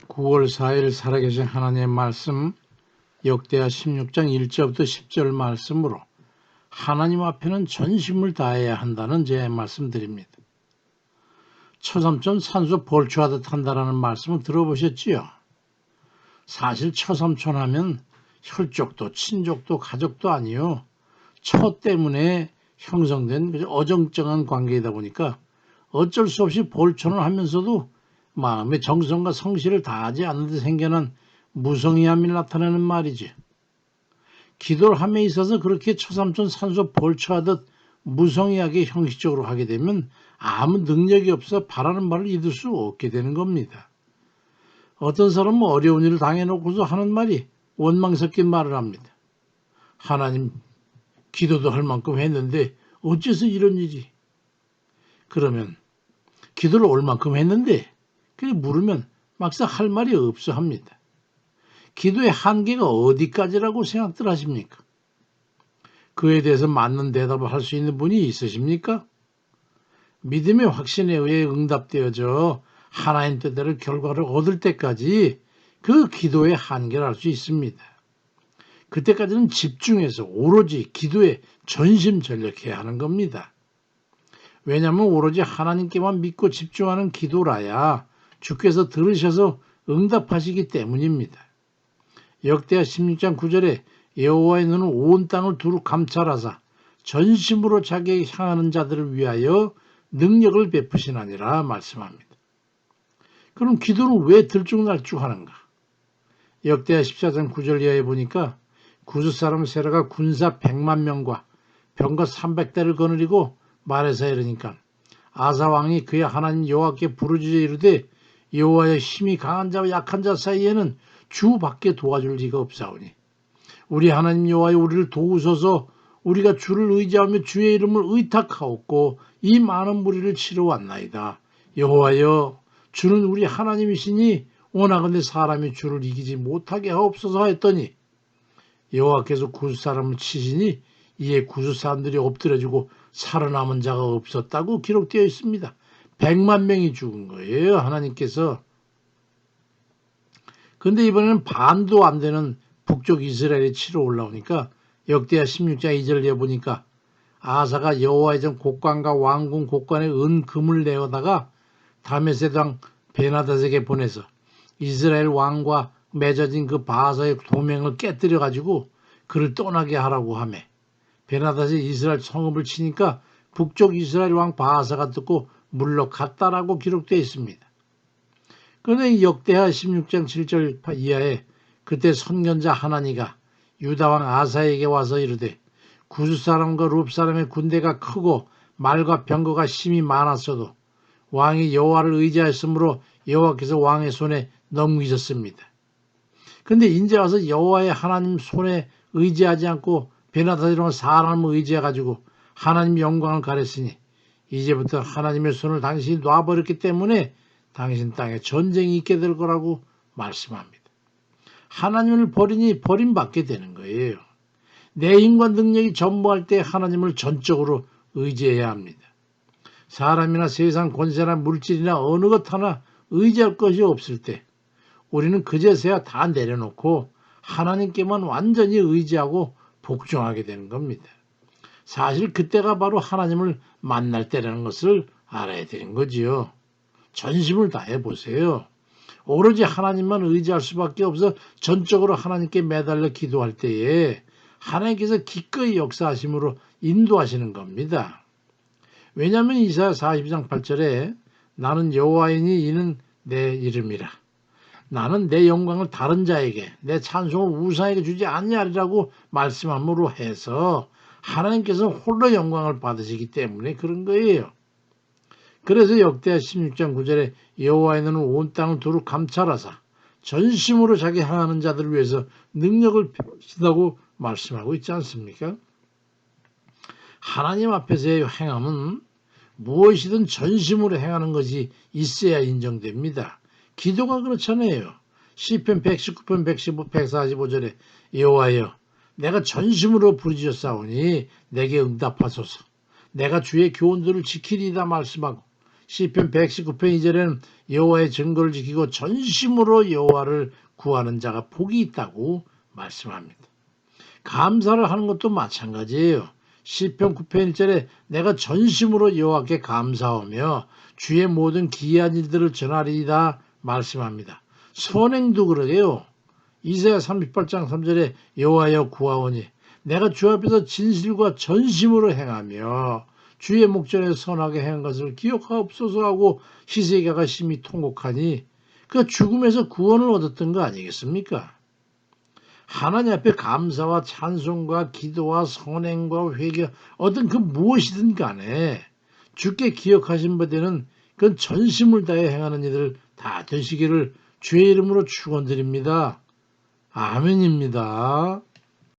9월 4일 살아계신 하나님의 말씀 역대하 16장 1절부터 10절 말씀으로 하나님 앞에는 전심을 다해야 한다는 제 말씀드립니다. 처삼촌 산소 볼초하듯 한다라는 말씀을 들어보셨지요? 사실 처삼촌 하면 혈족도 친족도 가족도 아니요. 처 때문에 형성된 어정쩡한 관계이다 보니까 어쩔 수 없이 볼초를 하면서도 마음의 정성과 성실을 다하지 않는데 생겨난 무성의함이 나타나는 말이지. 기도를 함에 있어서 그렇게 처삼촌 산소 볼초하듯 무성의하게 형식적으로 하게 되면 아무 능력이 없어 바라는 말을 이룰 수 없게 되는 겁니다. 어떤 사람은 어려운 일을 당해놓고서 하는 말이 원망 섞인 말을 합니다. 하나님, 기도도 할 만큼 했는데 어째서 이런 일이? 그러면 기도를 얼만큼 했는데 그래 물으면 막상 할 말이 없어 합니다. 기도의 한계가 어디까지라고 생각들 하십니까? 그에 대해서 맞는 대답을 할 수 있는 분이 있으십니까? 믿음의 확신에 의해 응답되어져 하나님 뜻대로 결과를 얻을 때까지 그 기도의 한계를 알 수 있습니다. 그때까지는 집중해서 오로지 기도에 전심전력해야 하는 겁니다. 왜냐하면 오로지 하나님께만 믿고 집중하는 기도라야 주께서 들으셔서 응답하시기 때문입니다. 역대하 16장 9절에 여호와의 눈은 온 땅을 두루 감찰하사 전심으로 자기에게 향하는 자들을 위하여 능력을 베푸시나니라 말씀합니다. 그럼 기도를 왜 들쭉날쭉하는가? 역대하 14장 9절 이하에 보니까 구스 사람 세라가 군사 100만 명과 병거 300대를 거느리고 말에서 이르니까 아사 왕이 그의 하나님 여호와께 부르짖어 이르되 여호와의 힘이 강한 자와 약한 자 사이에는 주밖에 도와줄 리가 없사오니 우리 하나님 여호와여 우리를 도우소서. 우리가 주를 의지하며 주의 이름을 의탁하옵고 이 많은 무리를 치러 왔나이다. 여호와여 주는 우리 하나님이시니 원하건대 사람이 주를 이기지 못하게 하옵소서 했더니 여호와께서 구스 사람을 치시니 이에 구스 사람들이 엎드려지고 살아남은 자가 없었다고 기록되어 있습니다. 100만 명이 죽은 거예요. 하나님께서. 그런데 이번에는 반도 안 되는 북쪽 이스라엘이 치러 올라오니까 역대하 16장 2절에 보니까 아사가 여호와의 전 곡관과 왕궁 곡관에 금을 내어다가 다메섹 왕 베나닷에게 보내서 이스라엘 왕과 맺어진 그 바하사의 도명을 깨뜨려 가지고 그를 떠나게 하라고 하며 베나닷이 이스라엘 성읍을 치니까 북쪽 이스라엘 왕 바하사가 듣고 물러갔다라고 기록되어 있습니다. 그런데 역대하 16장 7절 이하에 그때 선견자 하나니가 유다 왕 아사에게 와서 이르되 구스 사람과 룹 사람의 군대가 크고 말과 병거가 심히 많았어도 왕이 여호와를 의지하였으므로 여호와께서 왕의 손에 넘기셨습니다. 그런데 이제 와서 여호와의 하나님 손에 의지하지 않고 베나닷이라는 사람을 의지해가지고 하나님 영광을 가렸으니 이제부터 하나님의 손을 당신이 놔버렸기 때문에 당신 땅에 전쟁이 있게 될 거라고 말씀합니다. 하나님을 버리니 버림받게 되는 거예요. 내 힘과 능력이 전무할 때 하나님을 전적으로 의지해야 합니다. 사람이나 세상 권세나 물질이나 어느 것 하나 의지할 것이 없을 때 우리는 그제서야 다 내려놓고 하나님께만 완전히 의지하고 복종하게 되는 겁니다. 사실 그때가 바로 하나님을 만날 때라는 것을 알아야 되는 거지요. 전심을 다해 보세요. 오로지 하나님만 의지할 수밖에 없어 전적으로 하나님께 매달려 기도할 때에 하나님께서 기꺼이 역사하심으로 인도하시는 겁니다. 왜냐하면 이사야 42장 8절에 나는 여호와이니 이는 내 이름이라. 나는 내 영광을 다른 자에게 내 찬송을 우상에게 주지 아니하리라고 말씀함으로 해서 하나님께서는 홀로 영광을 받으시기 때문에 그런 거예요. 그래서 역대하 16장 9절에 여호와의 눈은 온 땅을 두루 감찰하사 전심으로 자기 향하는 자들을 위해서 능력을 베푸신다고 말씀하고 있지 않습니까? 하나님 앞에서의 행함은 무엇이든 전심으로 행하는 것이 있어야 인정됩니다. 기도가 그렇잖아요. 시편 119편 115, 145절에 여호와여 내가 전심으로 부르짖었사오니 내게 응답하소서. 내가 주의 교훈들을 지키리이다 말씀하고 시편 119편 2절에는 여호와의 증거를 지키고 전심으로 여호와를 구하는 자가 복이 있다고 말씀합니다. 감사를 하는 것도 마찬가지예요. 시편 9편 1절에 내가 전심으로 여호와께 감사하며 주의 모든 기이한 일들을 전하리이다 말씀합니다. 선행도 그러게요. 이사야 38장 3절에 여호와여 구하오니 내가 주 앞에서 진실과 전심으로 행하며 주의 목전에 선하게 행한 것을 기억하옵소서 하고 히스기야가 심히 통곡하니 그 죽음에서 구원을 얻었던 거 아니겠습니까? 하나님 앞에 감사와 찬송과 기도와 선행과 회개 어떤 그 무엇이든 간에 주께 기억하신 바되는 그 전심을 다해 행하는 이들 다 되시기를 주의 이름으로 축원드립니다. 아멘입니다.